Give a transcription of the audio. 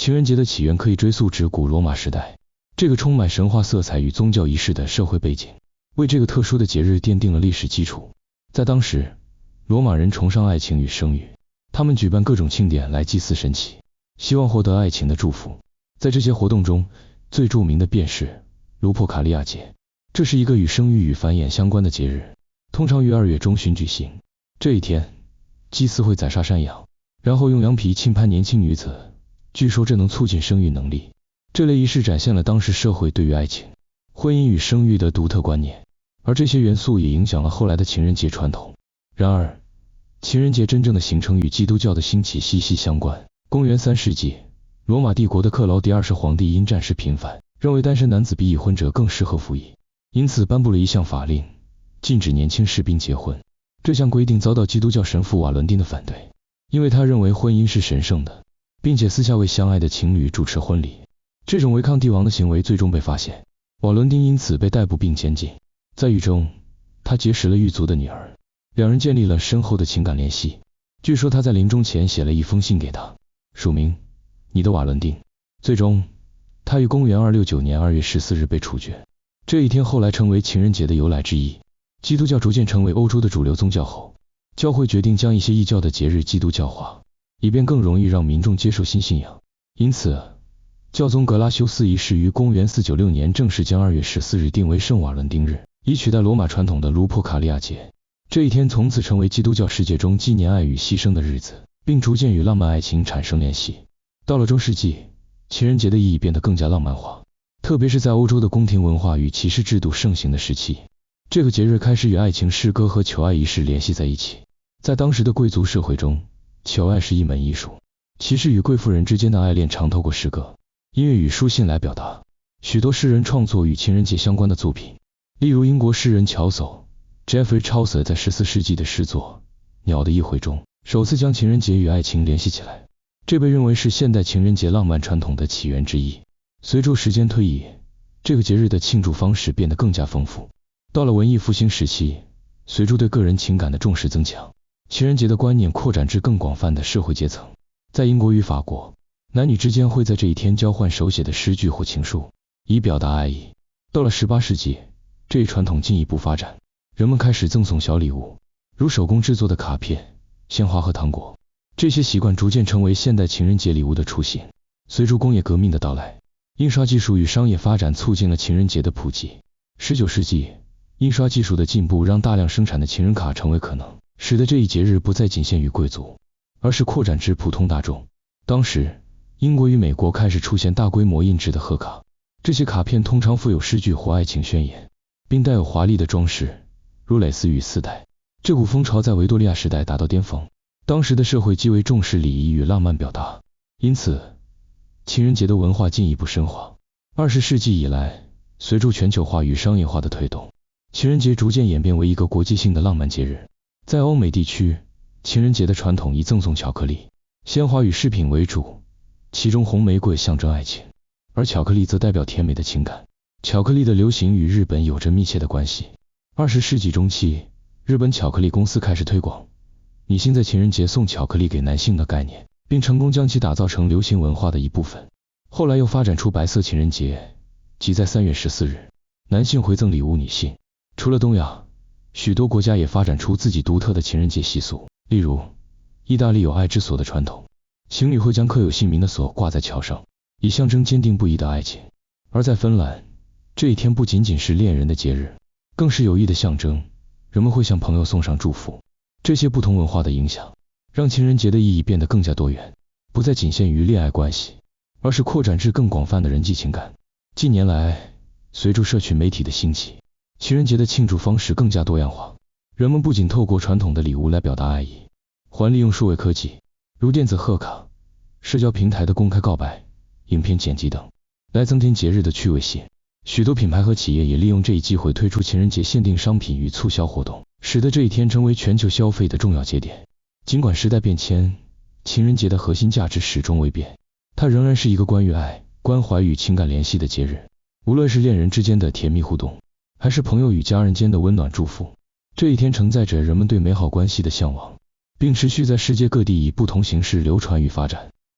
情人节的起源可以追溯至古罗马时代，这个充满神话色彩与宗教仪式的社会背景，为这个特殊的节日奠定了历史基础。在当时，罗马人崇尚爱情与生育，他们举办各种庆典来祭祀神祇，希望获得爱情的祝福。在这些活动中，最著名的便是卢珀卡利亚节，这是一个与生育与繁衍相关的节日，通常于2月中旬举行。这一天，祭司会宰杀山羊，然后用羊皮轻拍年轻女子，据说这能促进生育能力。这类仪式展现了当时社会对于爱情、婚姻与生育的独特观念，而这些元素也影响了后来的情人节传统。然而，情人节真正的形成与基督教的兴起息息相关。公元3世纪，罗马帝国的克劳狄2世皇帝因战事频繁，认为单身男子比已婚者更适合服役，因此颁布了一项法令，禁止年轻士兵结婚。这项规定遭到基督教神父瓦伦丁的反对，因为他认为婚姻是神圣的，并且私下为相爱的情侣主持婚礼。这种违抗帝王的行为最终被发现，瓦伦丁因此被逮捕并监禁。在狱中，他结识了狱卒的女儿，两人建立了深厚的情感联系。据说他在临终前写了一封信给她，署名你的瓦伦丁。最终，他于公元269年2月14日被处决。这一天后来成为情人节的由来之一。基督教逐渐成为欧洲的主流宗教后，教会决定将一些异教的节日基督教化，以便更容易让民众接受新信仰。因此，教宗格拉修斯一世于公元496年正式将2月14日定为圣瓦伦丁日，以取代罗马传统的卢珀卡利亚节。这一天从此成为基督教世界中纪念爱与牺牲的日子，并逐渐与浪漫爱情产生联系。到了中世纪，情人节的意义变得更加浪漫化，特别是在欧洲的宫廷文化与骑士制度盛行的时期，这个节日开始与爱情诗歌和求爱仪式联系在一起。在当时的贵族社会中，求爱是一门艺术，骑士与贵妇人之间的爱恋常透过诗歌、音乐与书信来表达。许多诗人创作与情人节相关的作品，例如英国诗人乔叟 Geoffrey Chaucer 在14世纪的诗作《鸟的一回》中，首次将情人节与爱情联系起来，这被认为是现代情人节浪漫传统的起源之一。随着时间推移，这个节日的庆祝方式变得更加丰富。到了文艺复兴时期，随着对个人情感的重视增强，情人节的观念扩展至更广泛的社会阶层。在英国与法国，男女之间会在这一天交换手写的诗句或情书，以表达爱意。到了18世纪，这一传统进一步发展，人们开始赠送小礼物，如手工制作的卡片、鲜花和糖果。这些习惯逐渐成为现代情人节礼物的雏形。随着工业革命的到来，印刷技术与商业发展促进了情人节的普及。19世纪，印刷技术的进步让大量生产的情人卡成为可能，使得这一节日不再仅限于贵族，而是扩展至普通大众。当时，英国与美国开始出现大规模印制的贺卡，这些卡片通常附有诗句或爱情宣言，并带有华丽的装饰，如蕾丝与丝带。这股风潮在维多利亚时代达到巅峰，当时的社会极为重视礼仪与浪漫表达，因此情人节的文化进一步深化。20世纪以来，随着全球化与商业化的推动，情人节逐渐演变为一个国际性的浪漫节日。在欧美地区，情人节的传统以赠送巧克力、鲜花与饰品为主，其中红玫瑰象征爱情，而巧克力则代表甜美的情感。巧克力的流行与日本有着密切的关系。20世纪中期，日本巧克力公司开始推广女性在情人节送巧克力给男性的概念，并成功将其打造成流行文化的一部分。后来又发展出白色情人节，即在3月14日，男性回赠礼物女性。除了东亚，许多国家也发展出自己独特的情人节习俗。例如，意大利有爱之锁的传统，情侣会将刻有姓名的锁挂在桥上，以象征坚定不移的爱情。而在芬兰，这一天不仅仅是恋人的节日，更是友谊的象征，人们会向朋友送上祝福。这些不同文化的影响，让情人节的意义变得更加多元，不再仅限于恋爱关系，而是扩展至更广泛的人际情感。近年来，随着社群媒体的兴起，情人节的庆祝方式更加多样化。人们不仅透过传统的礼物来表达爱意，还利用数位科技，如电子贺卡、社交平台的公开告白、影片剪辑等，来增添节日的趣味性。许多品牌和企业也利用这一机会推出情人节限定商品与促销活动，使得这一天成为全球消费的重要节点。尽管时代变迁，情人节的核心价值始终未变，它仍然是一个关于爱、关怀与情感联系的节日。无论是恋人之间的甜蜜互动，还是朋友与家人间的温暖祝福，这一天承载着人们对美好关系的向往，并持续在世界各地以不同形式流传与发展。